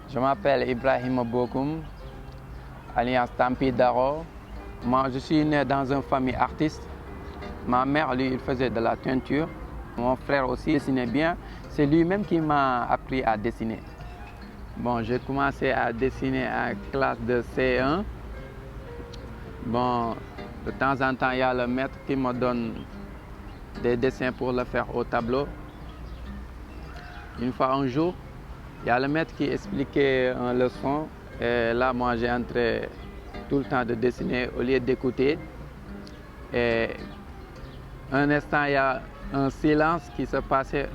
Je m'appelle Ibrahim Bokoum, alliance Tampi Daro. Moi, je suis né dans une famille artiste. Ma mère, lui, il faisait de la teinture. Mon frère aussi dessinait bien. C'est lui-même qui m'a appris à dessiner. Bon, j'ai commencé à dessiner à classe de C1. Bon, de temps en temps, il y a le maître qui me donne des dessins pour le faire au tableau. Une fois, un jour, il y a le maître qui expliquait une leçon. Et là, moi, j'ai entré tout le temps de dessiner au lieu d'écouter. Et un instant, il y a un silence qui se passait.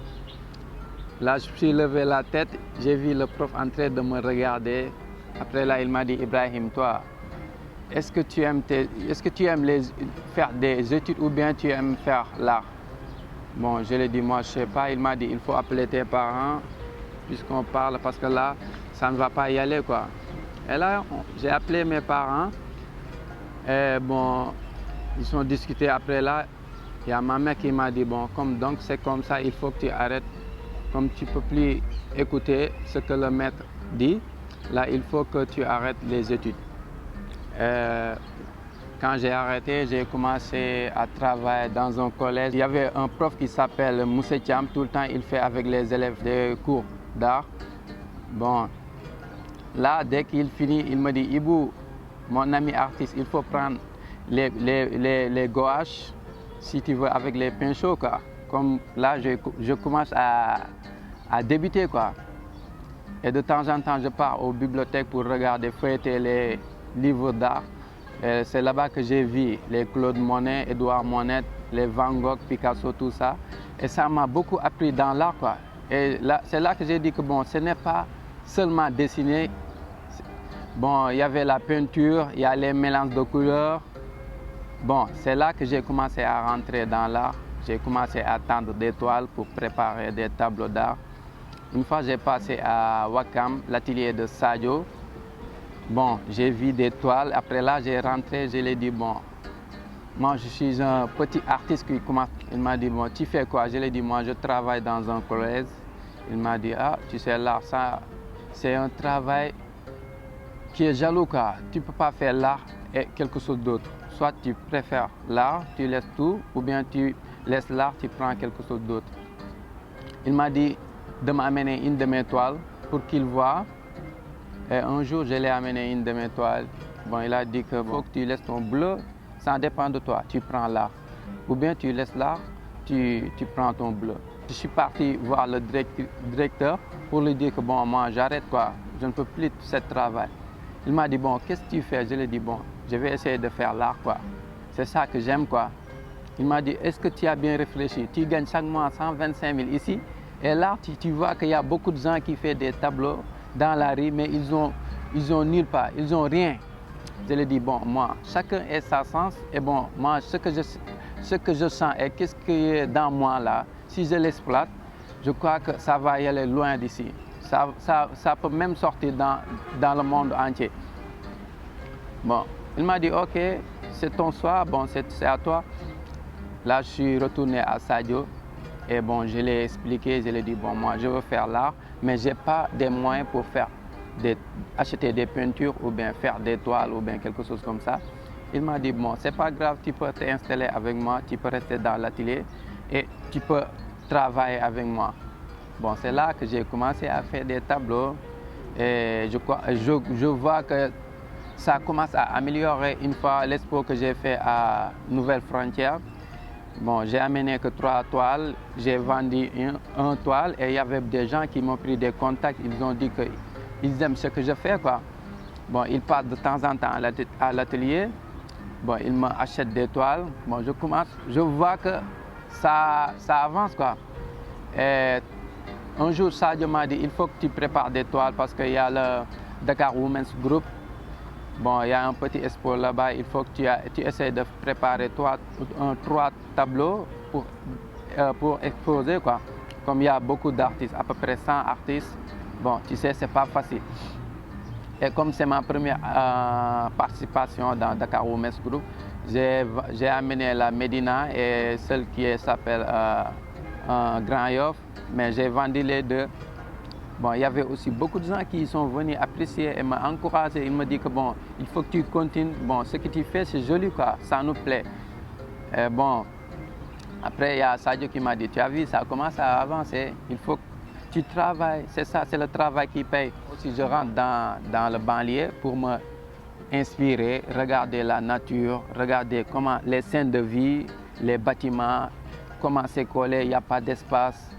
Là, je suis levé la tête, j'ai vu le prof en train de me regarder. Après là, il m'a dit, Ibrahim, toi, est-ce que tu aimes faire des études ou bien tu aimes faire l'art? Bon, je lui ai dit, moi, je ne sais pas. Il m'a dit, il faut appeler tes parents puisqu'on parle parce que là, ça ne va pas y aller, quoi. Et là, j'ai appelé mes parents. Et bon, ils ont discuté après là. Il y a ma mère qui m'a dit, bon, donc c'est comme ça, il faut que tu arrêtes. Comme tu ne peux plus écouter ce que le maître dit, là, il faut que tu arrêtes les études. Quand j'ai arrêté, j'ai commencé à travailler dans un collège. Il y avait un prof qui s'appelle Moussé Thiam. Tout le temps, il fait avec les élèves des cours d'art. Bon, là, dès qu'il finit, il me dit, Ibou, mon ami artiste, il faut prendre les gouaches, si tu veux, avec les pinceaux, quoi. Comme là, je commence à débuter, quoi. Et de temps en temps, je pars aux bibliothèques pour regarder, feuilleter les livres d'art. C'est là-bas que j'ai vu les Claude Monet, Édouard Monet, les Van Gogh, Picasso, tout ça. Et ça m'a beaucoup appris dans l'art, quoi. Et c'est là que j'ai dit que bon, ce n'est pas seulement dessiner. Bon, il y avait la peinture, il y a les mélanges de couleurs. Bon, c'est là que j'ai commencé à rentrer dans l'art. J'ai commencé à tendre des toiles pour préparer des tableaux d'art. Une fois, j'ai passé à Wakam, l'atelier de Sadio. Bon, j'ai vu des toiles. Après là, j'ai rentré, je lui ai dit, bon, moi, je suis un petit artiste qui commence. Il m'a dit, bon, tu fais quoi? Je lui ai dit, moi, je travaille dans un collège. Il m'a dit, ah, tu sais, l'art, ça, c'est un travail qui est jaloux, quoi. Tu ne peux pas faire l'art et quelque chose d'autre. Soit tu préfères l'art, tu laisses tout, ou bien tu laisses l'art, tu prends quelque chose d'autre. Il m'a dit de m'amener une de mes toiles pour qu'il voie. Et un jour, je l'ai amené une de mes toiles. Bon, il a dit que faut que tu laisses ton bleu, ça dépend de toi, tu prends l'art. Ou bien tu laisses l'art, tu prends ton bleu. Je suis parti voir le directeur pour lui dire que bon, moi j'arrête, quoi, je ne peux plus ce travail. Il m'a dit, bon, qu'est-ce que tu fais? Je lui ai dit, bon, je vais essayer de faire l'art, quoi. C'est ça que j'aime, quoi. Il m'a dit, est-ce que tu as bien réfléchi? Tu gagnes chaque mois 125 000 ici. Et là, tu vois qu'il y a beaucoup de gens qui font des tableaux dans la rue, mais ils ont nulle part, ils n'ont rien. Je lui ai dit, bon, moi, chacun a sa sens. Et bon, moi, ce que je sens et qu'est-ce qui est dans moi, là, si je l'exploite, je crois que ça va y aller loin d'ici. Ça peut même sortir dans le monde entier. Bon, il m'a dit, ok, c'est ton choix, bon, c'est à toi. Là, je suis retourné à Sadio et bon, je l'ai expliqué, je lui ai dit, bon, moi, je veux faire l'art, mais je n'ai pas des moyens pour acheter des peintures ou bien faire des toiles ou bien quelque chose comme ça. Il m'a dit, bon, c'est pas grave, tu peux t'installer avec moi, tu peux rester dans l'atelier et tu peux travailler avec moi. Bon, c'est là que j'ai commencé à faire des tableaux et je vois que ça commence à améliorer une fois l'expo que j'ai fait à Nouvelle Frontière. Bon, j'ai amené que 3 toiles, j'ai vendu une toile et il y avait des gens qui m'ont pris des contacts, ils ont dit qu'ils aiment ce que je fais, quoi. Bon, ils partent de temps en temps à l'atelier, bon, ils m'achètent des toiles, bon, je vois que ça avance, quoi. Et un jour, Sadio m'a dit, il faut que tu prépares des toiles parce qu'il y a le Dakar Women's Group. Bon, il y a un petit expo là-bas, il faut que tu essaies de préparer 3 tableaux pour exposer, quoi. Comme il y a beaucoup d'artistes, à peu près 100 artistes, bon, tu sais, c'est pas facile. Et comme c'est ma première participation dans Dakar Women's Group, j'ai amené la Médina et celle qui s'appelle Grand Yoff, mais j'ai vendu les deux. Bon, il y avait aussi beaucoup de gens qui sont venus apprécier et m'encourager. Ils me disent que bon, il faut que tu continues. Bon, ce que tu fais, c'est joli, quoi. Ça nous plaît. Et bon, après, il y a Sadio qui m'a dit, tu as vu, ça commence à avancer. Il faut que tu travailles. C'est ça, c'est le travail qui paye. Aussi, je rentre dans le banlieue pour me inspirer, regarder la nature, regarder comment les scènes de vie, les bâtiments, comment c'est collé, il n'y a pas d'espace.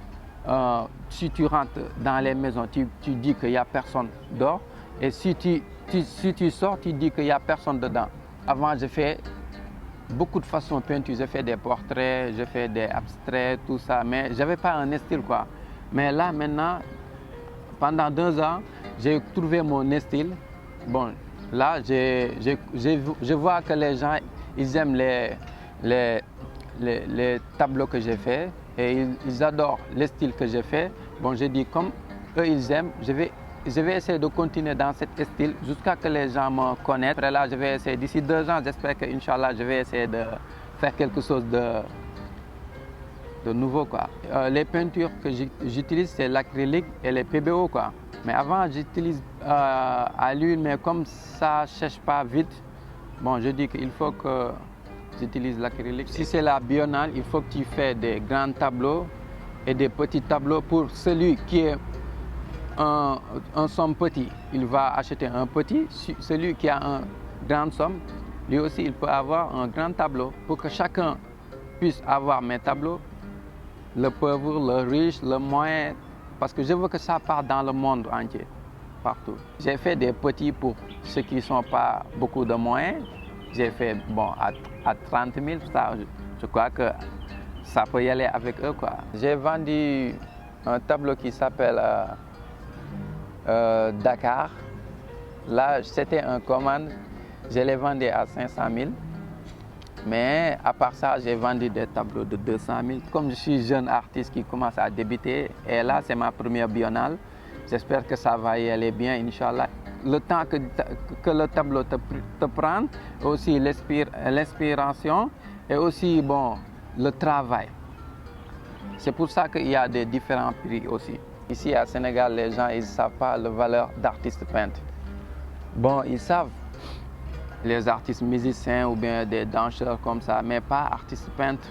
Si tu rentres dans les maisons, tu dis qu'il n'y a personne dehors. Et si tu sors, tu dis qu'il n'y a personne dedans. Avant, je fais beaucoup de façons de peinture. Je fais des portraits, je fais des abstraits, tout ça. Mais je n'avais pas un style, quoi. Mais là, maintenant, pendant 2 ans, j'ai trouvé mon style. Bon, là, je vois que les gens, ils aiment les tableaux que j'ai faits et ils adorent le style que j'ai fait. Bon, j'ai dit, comme eux, ils aiment, je vais essayer de continuer dans cet style jusqu'à que les gens me connaissent. Après là, je vais essayer, d'ici 2 ans, j'espère que, Inch'Allah, je vais essayer de faire quelque chose de nouveau, quoi. Les peintures que j'utilise, c'est l'acrylique et les PBO, quoi. Mais avant, j'utilise à l'huile, mais comme ça ne sèche pas vite, bon, je dis qu'il faut que j'utilise l'acrylique. Si c'est la biennale, il faut que tu fais des grands tableaux et des petits tableaux. Pour celui qui est un somme petit, il va acheter un petit. Celui qui a un grand somme, lui aussi, il peut avoir un grand tableau. Pour que chacun puisse avoir mes tableaux, le pauvre, le riche, le moyen, parce que je veux que ça parte dans le monde entier, partout. J'ai fait des petits pour ceux qui ne sont pas beaucoup de moyens. J'ai fait bon, à 30 000, ça, je crois que ça peut y aller avec eux, quoi. J'ai vendu un tableau qui s'appelle Dakar. Là, c'était un commande, je l'ai vendu à 500 000. Mais à part ça, j'ai vendu des tableaux de 200 000. Comme je suis jeune artiste qui commence à débuter, et là, c'est ma première biennale. J'espère que ça va y aller bien, Inch'Allah. Le temps que le tableau te prend, aussi l'inspiration et aussi bon, le travail. C'est pour ça qu'il y a des différents prix aussi. Ici, à Sénégal, les gens, ils ne savent pas la valeur d'artiste peintre. Bon, ils savent les artistes musiciens ou bien des danseurs comme ça, mais pas artistes peintres.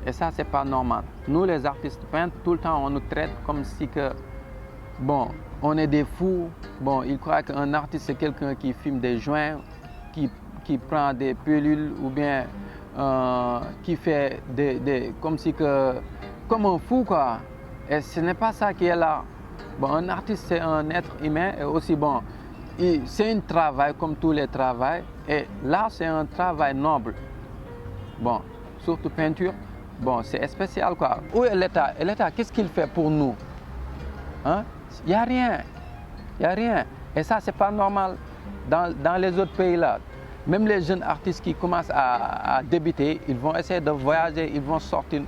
Et ça, c'est pas normal. Nous, les artistes peintres, tout le temps, on nous traite comme si que, bon, on est des fous. Bon, ils croient qu'un artiste, c'est quelqu'un qui fume des joints, qui prend des pilules ou bien qui fait comme si que, comme un fou, quoi. Et ce n'est pas ça qui est là. Bon, un artiste, c'est un être humain et aussi, bon, c'est un travail comme tous les travails. Et là, c'est un travail noble. Bon, surtout peinture, bon, c'est spécial, quoi. Où est l'État? Et l'État, qu'est-ce qu'il fait pour nous? Hein? Il n'y a rien. Il n'y a rien. Et ça, c'est pas normal. Dans les autres pays, là, même les jeunes artistes qui commencent à débuter, ils vont essayer de voyager, ils vont sortir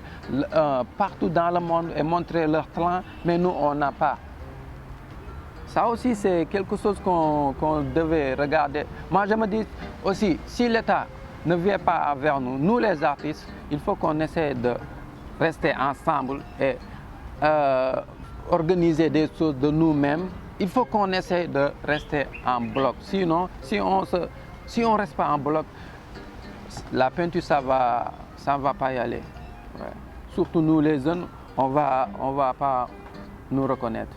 partout dans le monde et montrer leur talent, mais nous, on n'a pas. Ça aussi, c'est quelque chose qu'on devait regarder. Moi, je me dis aussi, si l'État ne vient pas vers nous, nous les artistes, il faut qu'on essaie de rester ensemble et organiser des choses de nous-mêmes. Il faut qu'on essaie de rester en bloc. Sinon, si on ne reste pas en bloc, la peinture, ça va pas y aller. Ouais. Surtout nous, les jeunes, on va pas nous reconnaître.